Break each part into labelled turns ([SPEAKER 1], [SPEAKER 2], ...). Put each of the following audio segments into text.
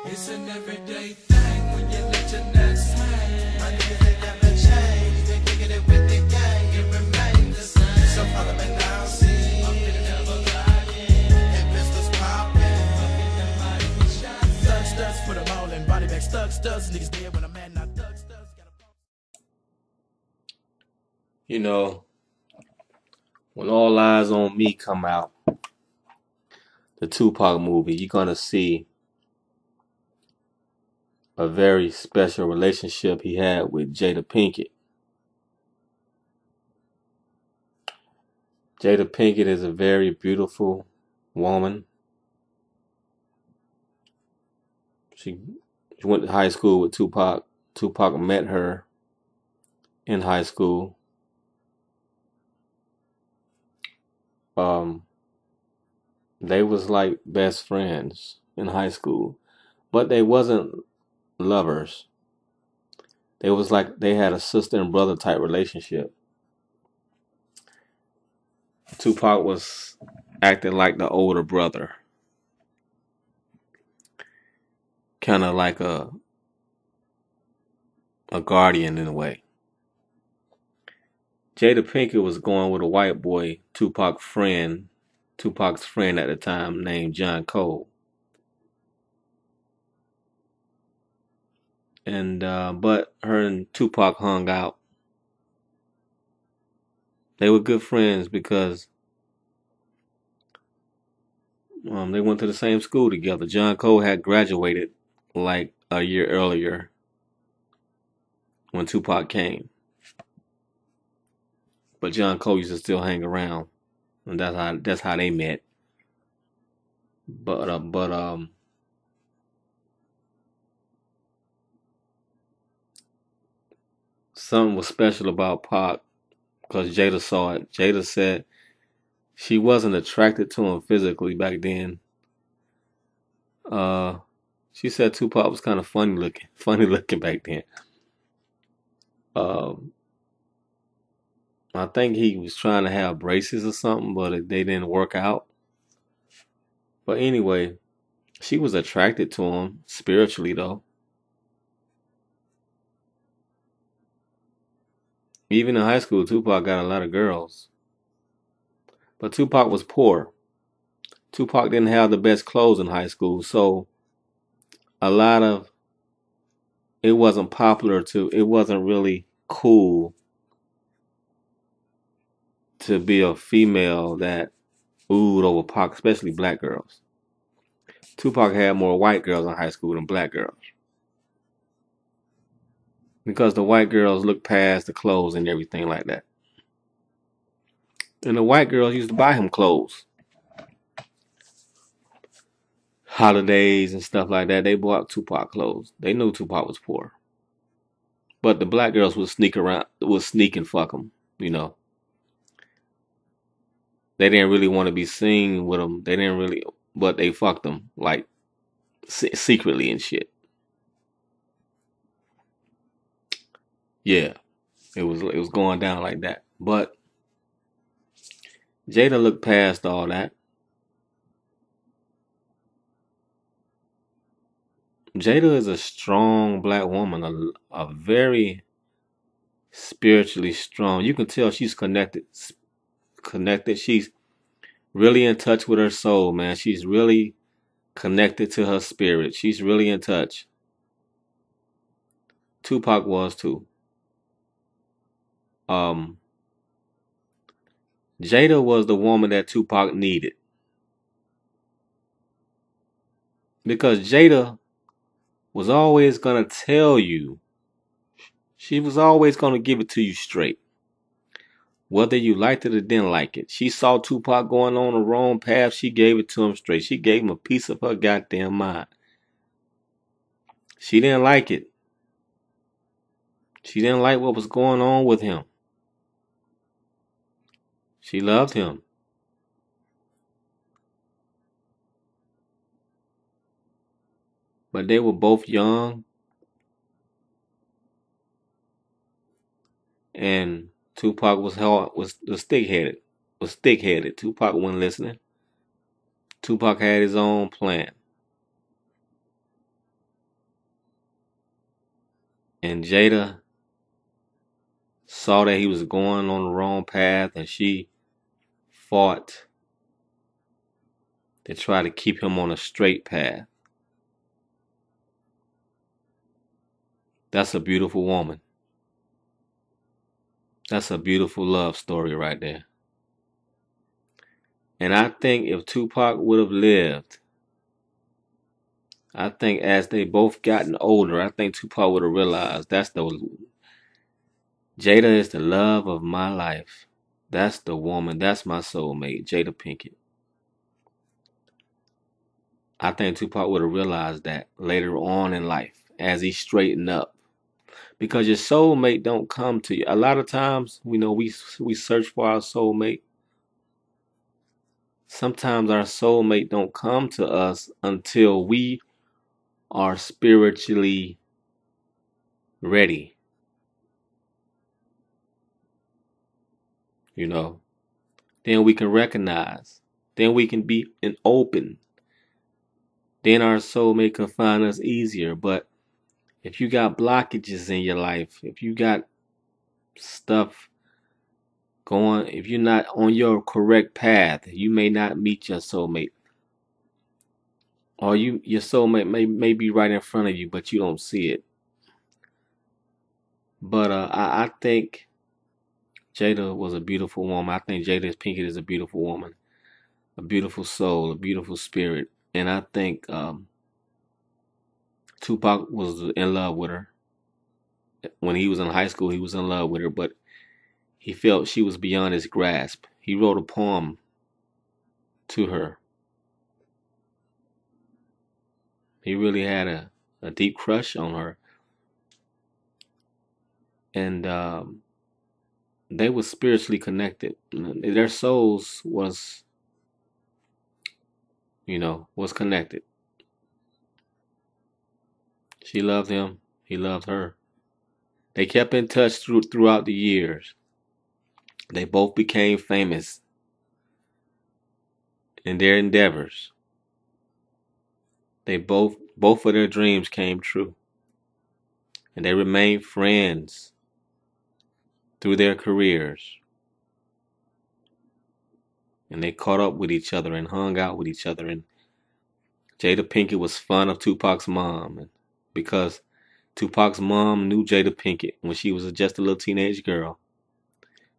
[SPEAKER 1] It's an everyday thing when you let your nuts hang. My niggas, they never change. They kicking it with the gang. It remains the same. So follow me now, see. I'm in another lying. And pistols popping. Thugs, put them all in body bags. Thugs, niggas dead when I'm mad. Not thugs.
[SPEAKER 2] You know, when All Eyez on Me come out, the Tupac movie, you're gonna see a very special relationship he had with Jada Pinkett. Jada Pinkett is a very beautiful woman. She went to high school with Tupac. Tupac met her in high school. They was like best friends in high school, but they wasn't lovers. They was like they had a sister and brother type relationship. Tupac was acting like the older brother, kind of like a guardian in a way. Jada Pinkett was going with a white boy, Tupac's friend at the time, named John Cole. And but her and Tupac hung out. They were good friends because they went to the same school together. John Cole had graduated like a year earlier when Tupac came, but John Cole used to still hang around, and that's how they met. But something was special about Pac because Jada saw it. Jada said she wasn't attracted to him physically back then. Uh, she said Tupac was kind of funny looking back then. Um, I think he was trying to have braces or something, but they didn't work out. But anyway, she was attracted to him spiritually though. Even in high school, Tupac got a lot of girls. But Tupac was poor. Tupac didn't have the best clothes in high school, so a lot of it wasn't really cool to be a female that oohed over Pac, especially black girls. Tupac had more white girls in high school than black girls because the white girls looked past the clothes and everything like that. And the white girls used to buy him clothes. Holidays and stuff like that, they bought Tupac clothes. They knew Tupac was poor. But the black girls would sneak and fuck him, you know. They didn't really want to be seen with him. They didn't really, but they fucked him, like, secretly and shit. Yeah, it was going down like that. But Jada looked past all that. Jada is a strong black woman, a very spiritually strong. You can tell she's connected. She's really in touch with her soul, man. She's really connected to her spirit. She's really in touch. Tupac was too. Um, Jada was the woman that Tupac needed because Jada was always gonna tell you. She was always gonna give it to you straight, whether you liked it or didn't like it. She saw Tupac going on the wrong path. She gave it to him straight. She gave him a piece of her goddamn mind. She didn't like it. She didn't like what was going on with him. She loved him. But they were both young. And Tupac was stick-headed. Tupac wasn't listening. Tupac had his own plan. And Jada saw that he was going on the wrong path, and she fought to try to keep him on a straight path. That's a beautiful woman. That's a beautiful love story right there. And I think if Tupac would have lived, I think as they both gotten older, I think Tupac would have realized Jada is the love of my life. That's the woman. That's my soulmate, Jada Pinkett. I think Tupac would have realized that later on in life as he straightened up. Because your soulmate don't come to you. A lot of times, we search for our soulmate. Sometimes our soulmate don't come to us until we are spiritually ready. Then we can recognize. Then we can be open. Then our soulmate can find us easier. But if you got blockages in your life, if you got stuff going, if you're not on your correct path, you may not meet your soulmate. Or your soulmate may be right in front of you, but you don't see it. But I think Jada was a beautiful woman. I think Jada Pinkett is a beautiful woman, a beautiful soul, a beautiful spirit. And I think Tupac was in love with her. When he was in high school, he was in love with her, but he felt she was beyond his grasp. He wrote a poem to her. He really had a deep crush on her. And they were spiritually connected. Their souls was connected. She loved him. He loved her. They kept in touch throughout the years. They both became famous in their endeavors. They both of their dreams came true. And they remained friends through their careers. And they caught up with each other and hung out with each other. And Jada Pinkett was fond of Tupac's mom because Tupac's mom knew Jada Pinkett when she was just a little teenage girl.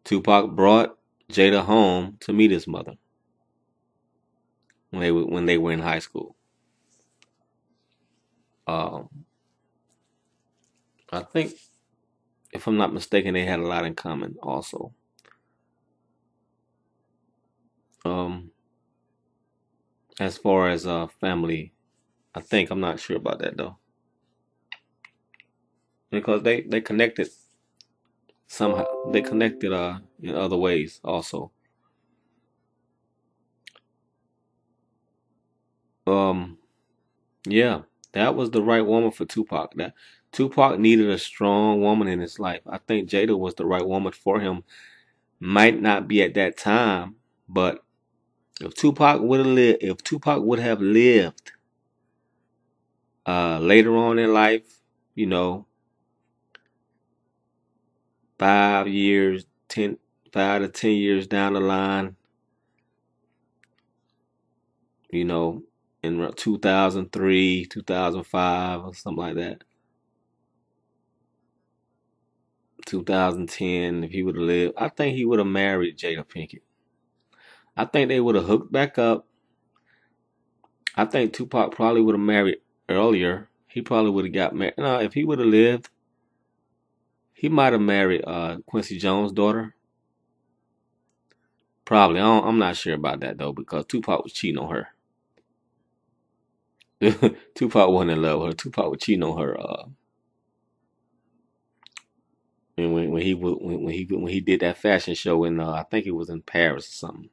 [SPEAKER 2] Tupac brought Jada home to meet his mother when they were in high school. I think, if I'm not mistaken, they had a lot in common also. As far as family, I'm not sure about that though, because they connected somehow. They connected in other ways also. Yeah, that was the right woman for Tupac. That Tupac needed a strong woman in his life. I think Jada was the right woman for him. Might not be at that time, but if Tupac would have lived later on in life, 5 years, 5 to 10 years down the line, in 2003, 2005, or something like that. 2010, if he would have lived, I think he would have married Jada Pinkett. I think they would have hooked back up. I think Tupac probably would have married earlier. He probably would have got married. No, if he would have lived, he might have married Quincy Jones' daughter. Probably. I'm not sure about that though, because Tupac was cheating on her. Tupac wasn't in love with her. Tupac was cheating on her. And when he did that fashion show in I think it was in Paris or something,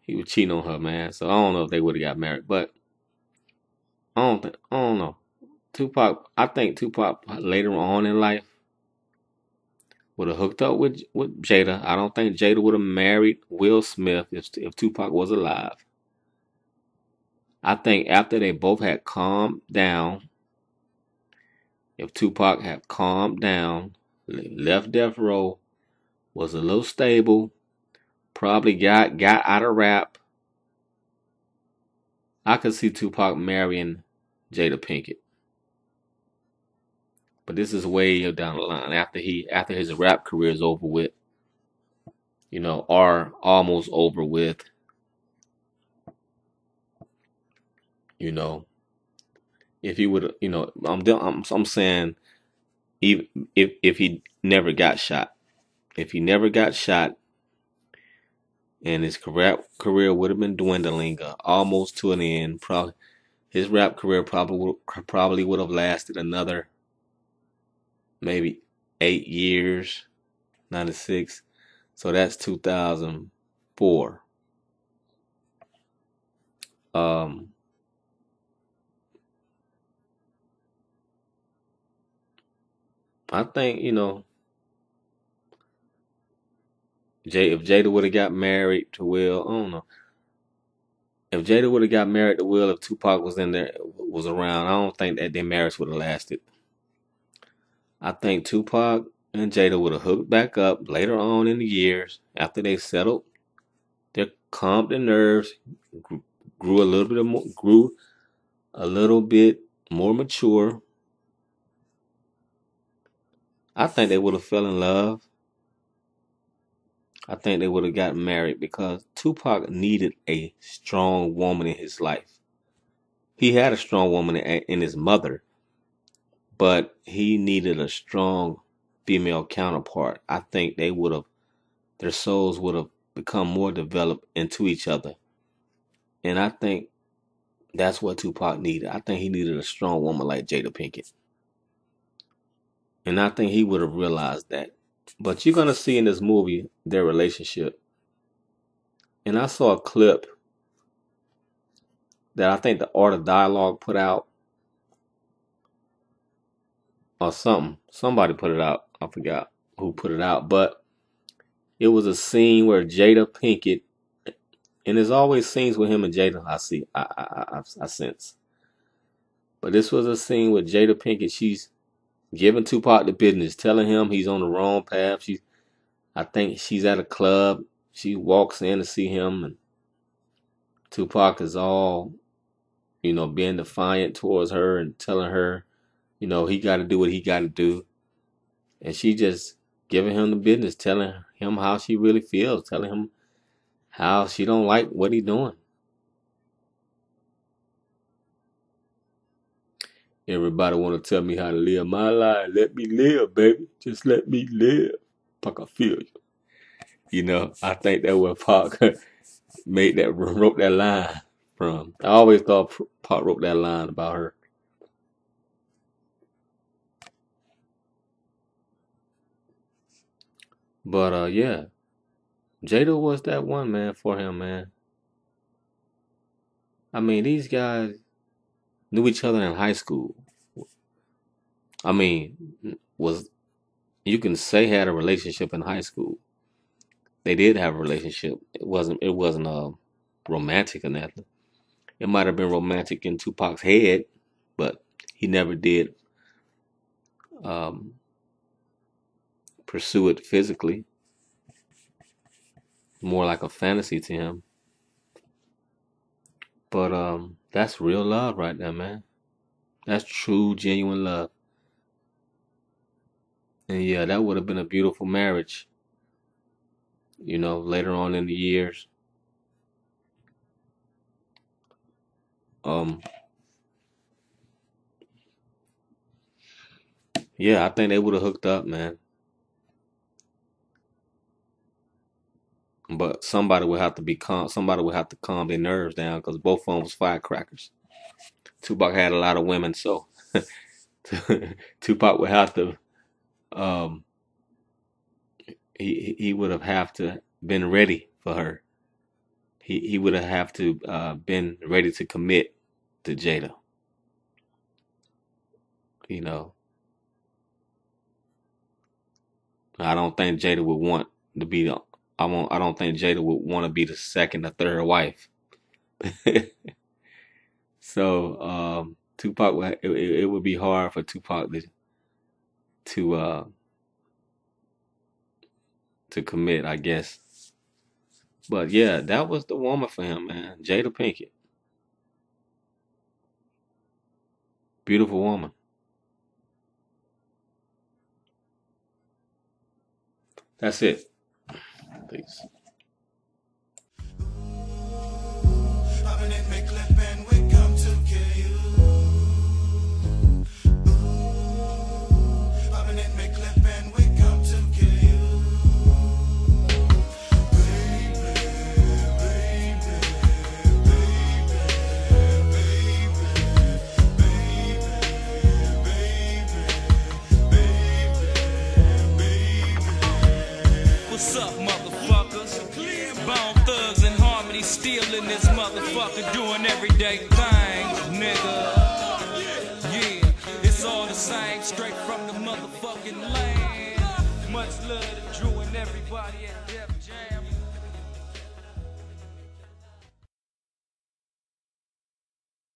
[SPEAKER 2] he was cheating on her, man. So I don't know if they would have got married, but I don't know. I think Tupac later on in life would have hooked up with Jada. I don't think Jada would have married Will Smith if Tupac was alive. I think after they both had calmed down if Tupac had calmed down, left Death Row, was a little stable, probably got out of rap, I could see Tupac marrying Jada Pinkett. But this is way down the line after his rap career is over with, or almost over with, you know. If he would, I'm saying, even if he never got shot, if he never got shot, and his career would have been dwindling almost to an end. Probably his rap career probably would have lasted another maybe 8 years, 96. So that's 2004. Um, I think if Jada would have got married to Will, I don't know. If Jada would have got married to Will, if Tupac was around, I don't think that their marriage would have lasted. I think Tupac and Jada would have hooked back up later on in the years after they settled, they calmed their nerves, grew a little bit more mature. I think they would have fell in love. I think they would have gotten married because Tupac needed a strong woman in his life. He had a strong woman in his mother, but he needed a strong female counterpart. I think their souls would have become more developed into each other. And I think that's what Tupac needed. I think he needed a strong woman like Jada Pinkett. And I think he would have realized that. But you're going to see in this movie their relationship. And I saw a clip that I think the Art of Dialogue put out or something. Somebody put it out. I forgot who put it out. But it was a scene where Jada Pinkett, and there's always scenes with him and Jada I sense. But this was a scene with Jada Pinkett. She's giving Tupac the business, telling him he's on the wrong path. I think she's at a club. She walks in to see him, and Tupac is all, being defiant towards her and telling her, he got to do what he got to do. And she just giving him the business, telling him how she really feels, telling him how she don't like what he doing. Everybody want to tell me how to live my life. Let me live, baby. Just let me live. Pac, I feel you. I think that what Pac wrote that line from. I always thought Pac wrote that line about her. But yeah, Jada was that one, man, for him, man. I mean, these guys knew each other in high school. I mean, you can say had a relationship in high school. They did have a relationship. It wasn't romantic or nothing. It might have been romantic in Tupac's head, but he never did um, pursue it physically. More like a fantasy to him. But that's real love right there, man. That's true, genuine love. And yeah, that would have been a beautiful marriage, later on in the years. Um, yeah, I think they would have hooked up, man. But somebody would have to be calm. Somebody would have to calm their nerves down because both of them was firecrackers. Tupac had a lot of women, so Tupac would have to. Um, he would have to been ready for her. He would have to been ready to commit to Jada. You know, I don't think Jada would want to be the. I don't think Jada would want to be the second or third wife. So Tupac it would be hard for Tupac to commit, I guess. But yeah, that was the woman for him, man. Jada Pinkett. Beautiful woman. That's it. Peace.
[SPEAKER 1] What's up, motherfuckers? Bone thugs and harmony still in this motherfucker doing everyday things, nigga. Yeah, it's all the same, straight from the motherfucking land. Much love to Drew and everybody at Def Jam.